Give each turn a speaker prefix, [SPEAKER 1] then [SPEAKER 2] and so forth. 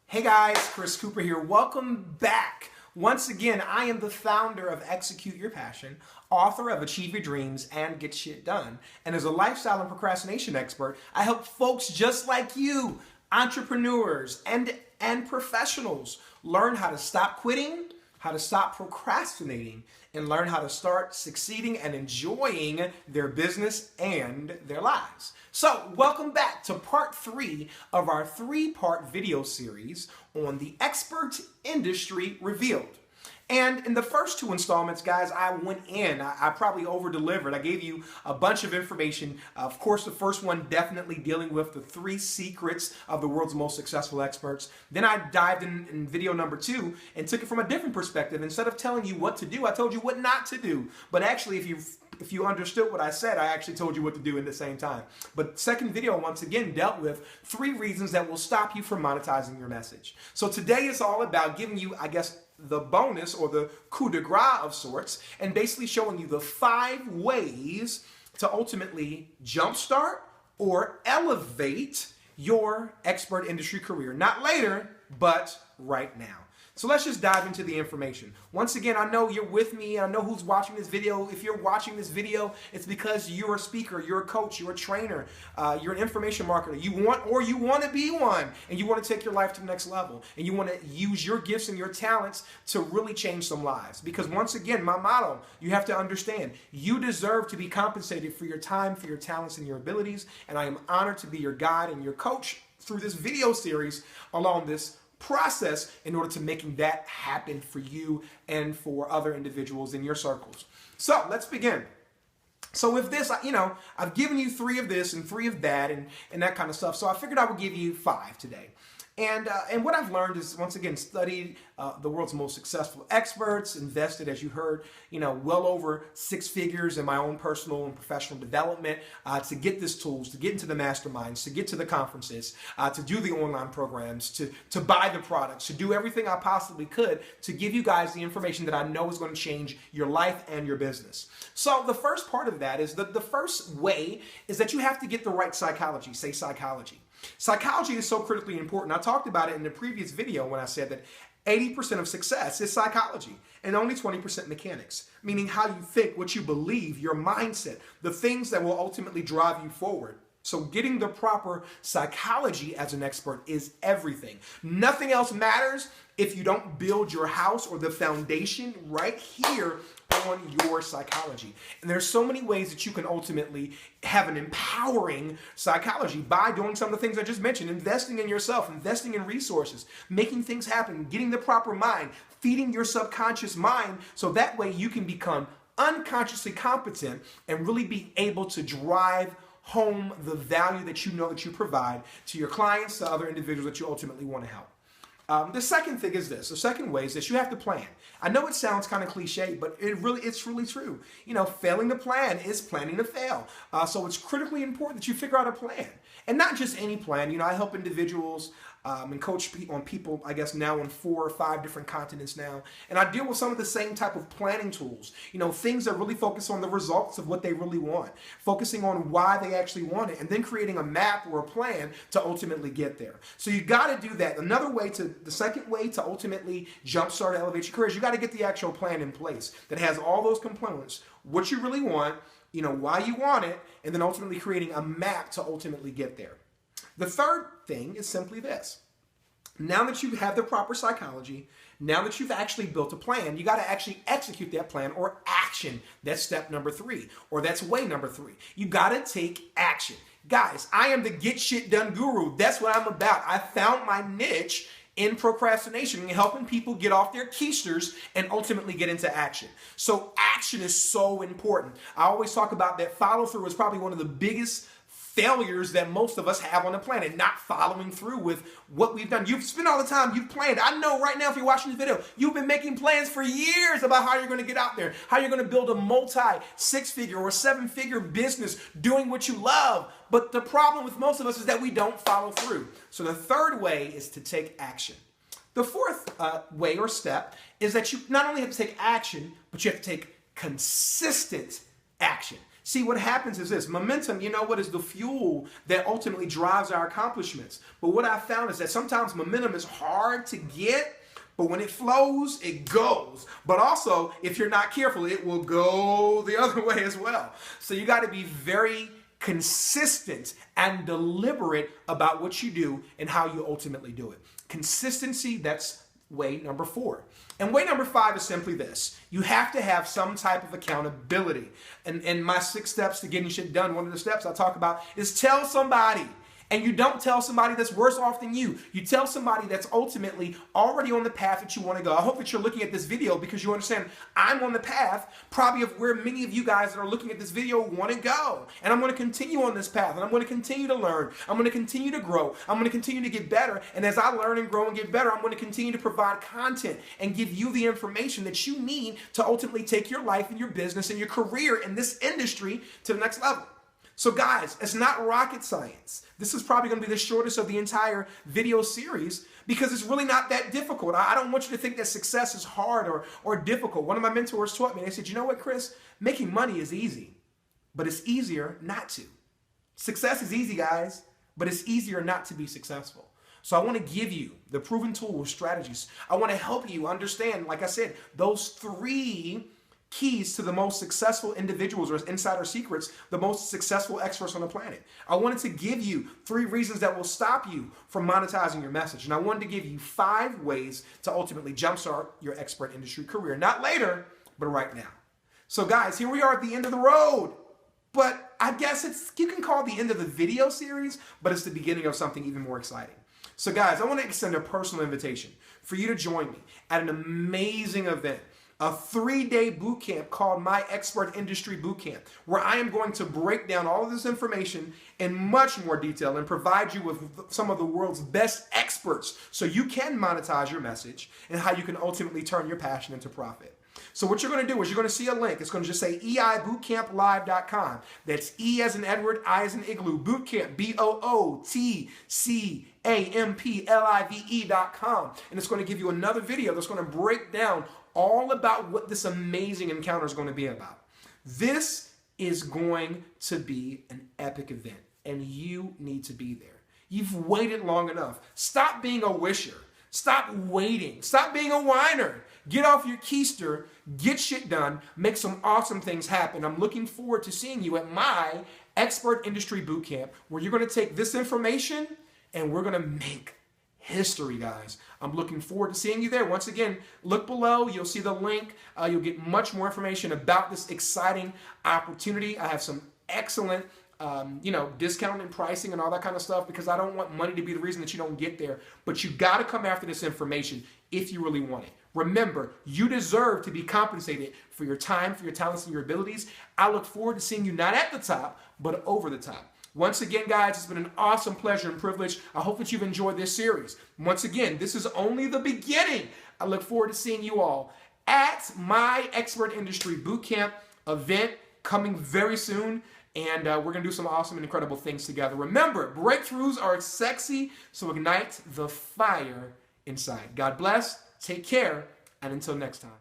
[SPEAKER 1] Hey guys, Chris Cooper here. Welcome back. Once again, I am the founder of Execute Your Passion, author of Achieve Your Dreams and Get Shit Done. And as a lifestyle and procrastination expert, I help folks just like you, entrepreneurs and professionals, learn how to stop quitting, how to stop procrastinating, and learn how to start succeeding and enjoying their business and their lives. So, welcome back to part 3 of our 3-part video series on the expert industry revealed. And in the first 2 installments, guys, I went in. I probably over-delivered. I gave you a bunch of information. Of course, the first one definitely dealing with the 3 secrets of the world's most successful experts. Then I dived in video number 2 and took it from a different perspective. Instead of telling you what to do, I told you what not to do. But actually, if you understood what I said, I actually told you what to do at the same time. But second video, once again, dealt with 3 reasons that will stop you from monetizing your message. So today is all about giving you, I guess, the bonus or the coup de grace of sorts, and basically showing you the 5 ways to ultimately jumpstart or elevate your expert industry career. Not later, but right now. So let's just dive into the information. Once again, I know you're with me. I know who's watching this video. If you're watching this video, it's because you're a speaker, you're a coach, you're a trainer, you're an information marketer. You want to be one, and you want to take your life to the next level, and you want to use your gifts and your talents to really change some lives. Because once again, my motto, you have to understand, you deserve to be compensated for your time, for your talents, and your abilities. And I am honored to be your guide and your coach through this video series along this process in order to making that happen for you and for other individuals in your circles. So let's begin. So with this, I've given you 3 of this and 3 of that and that kind of stuff. So I figured I would give you 5 today. And what I've learned is, once again, studied the world's most successful experts, invested, as you heard, well over 6 figures in my own personal and professional development to get these tools, to get into the masterminds, to get to the conferences, to do the online programs, to buy the products, to do everything I possibly could to give you guys the information that I know is going to change your life and your business. So the first part of that is the first way is that you have to get the right psychology, say psychology. Psychology is so critically important. I talked about it in the previous video when I said that 80% of success is psychology and only 20% mechanics, meaning how you think, what you believe, your mindset, the things that will ultimately drive you forward. So getting the proper psychology as an expert is everything. Nothing else matters if you don't build your house or the foundation right here on your psychology. And there's so many ways that you can ultimately have an empowering psychology by doing some of the things I just mentioned, investing in yourself, investing in resources, making things happen, getting the proper mind, feeding your subconscious mind so that way you can become unconsciously competent and really be able to drive home the value that you know that you provide to your clients, to other individuals that you ultimately want to help. The second thing is this. The second way is that you have to plan. I know it sounds kind of cliche, but it's really true. Failing to plan is planning to fail. So it's critically important that you figure out a plan. And not just any plan. I help individuals and coach people, I guess, now on 4 or 5 different continents now. And I deal with some of the same type of planning tools. Things that really focus on the results of what they really want, focusing on why they actually want it, and then creating a map or a plan to ultimately get there. So you got to do that. The second way to ultimately jumpstart, elevate your career is you got to get the actual plan in place that has all those components, what you really want, why you want it, and then ultimately creating a map to ultimately get there. The third thing is simply this. Now that you have the proper psychology, now that you've actually built a plan, you got to actually execute that plan or action. That's step number 3, or that's way number 3. You got to take action. Guys, I am the get shit done guru. That's what I'm about. I found my niche in procrastination and helping people get off their keisters and ultimately get into action. So action is so important. I always talk about that follow through is probably one of the biggest failures that most of us have on the planet, not following through with what we've done. You've spent all the time, you've planned. I know right now if you're watching this video, you've been making plans for years about how you're going to get out there, how you're going to build a multi-6-figure or 7-figure business doing what you love. But the problem with most of us is that we don't follow through. So the third way is to take action. The fourth way or step is that you not only have to take action, but you have to take consistent action. See, what happens is this. Momentum, you know what, is the fuel that ultimately drives our accomplishments. But what I found is that sometimes momentum is hard to get, but when it flows, it goes. But also, if you're not careful, it will go the other way as well. So you got to be very consistent and deliberate about what you do and how you ultimately do it. Consistency, that's way number 4. And way number 5 is simply this. You have to have some type of accountability. And my 6 steps to getting shit done, one of the steps I talk about is tell somebody. And you don't tell somebody that's worse off than you. You tell somebody that's ultimately already on the path that you want to go. I hope that you're looking at this video because you understand I'm on the path probably of where many of you guys that are looking at this video want to go. And I'm going to continue on this path. And I'm going to continue to learn. I'm going to continue to grow. I'm going to continue to get better. And as I learn and grow and get better, I'm going to continue to provide content and give you the information that you need to ultimately take your life and your business and your career in this industry to the next level. So guys, it's not rocket science. This is probably going to be the shortest of the entire video series because it's really not that difficult. I don't want you to think that success is hard or difficult. One of my mentors taught me, they said, you know what, Chris? Making money is easy, but it's easier not to. Success is easy, guys, but it's easier not to be successful. So I want to give you the proven tools, strategies. I want to help you understand, like I said, those 3 keys to the most successful individuals or insider secrets, the most successful experts on the planet. I wanted to give you 3 reasons that will stop you from monetizing your message. And I wanted to give you 5 ways to ultimately jumpstart your expert industry career. Not later, but right now. So guys, here we are at the end of the road. But I guess you can call it the end of the video series, but it's the beginning of something even more exciting. So guys, I want to extend a personal invitation for you to join me at an amazing event. A 3-day boot camp called My Expert Industry Boot Camp, where I am going to break down all of this information in much more detail and provide you with some of the world's best experts so you can monetize your message and how you can ultimately turn your passion into profit. So what you're going to do is you're going to see a link. It's going to just say eibootcamplive.com. That's E as in Edward, I as in Igloo, bootcamp, bootcamplive.com. And it's going to give you another video that's going to break down all about what this amazing encounter is going to be about. This is going to be an epic event, and you need to be there. You've waited long enough. Stop being a wisher. Stop waiting. Stop being a whiner. Get off your keister, get shit done, make some awesome things happen. I'm looking forward to seeing you at my Expert Industry Bootcamp, where you're going to take this information and we're going to make history, guys. I'm looking forward to seeing you there. Once again, look below. You'll see the link. You'll get much more information about this exciting opportunity. I have some excellent discount and pricing and all that kind of stuff because I don't want money to be the reason that you don't get there. But you got to come after this information if you really want it. Remember, you deserve to be compensated for your time, for your talents, and your abilities. I look forward to seeing you not at the top, but over the top. Once again, guys, it's been an awesome pleasure and privilege. I hope that you've enjoyed this series. Once again, this is only the beginning. I look forward to seeing you all at my Expert Industry Bootcamp event coming very soon. And we're going to do some awesome and incredible things together. Remember, breakthroughs are sexy, so ignite the fire inside. God bless, take care, and until next time.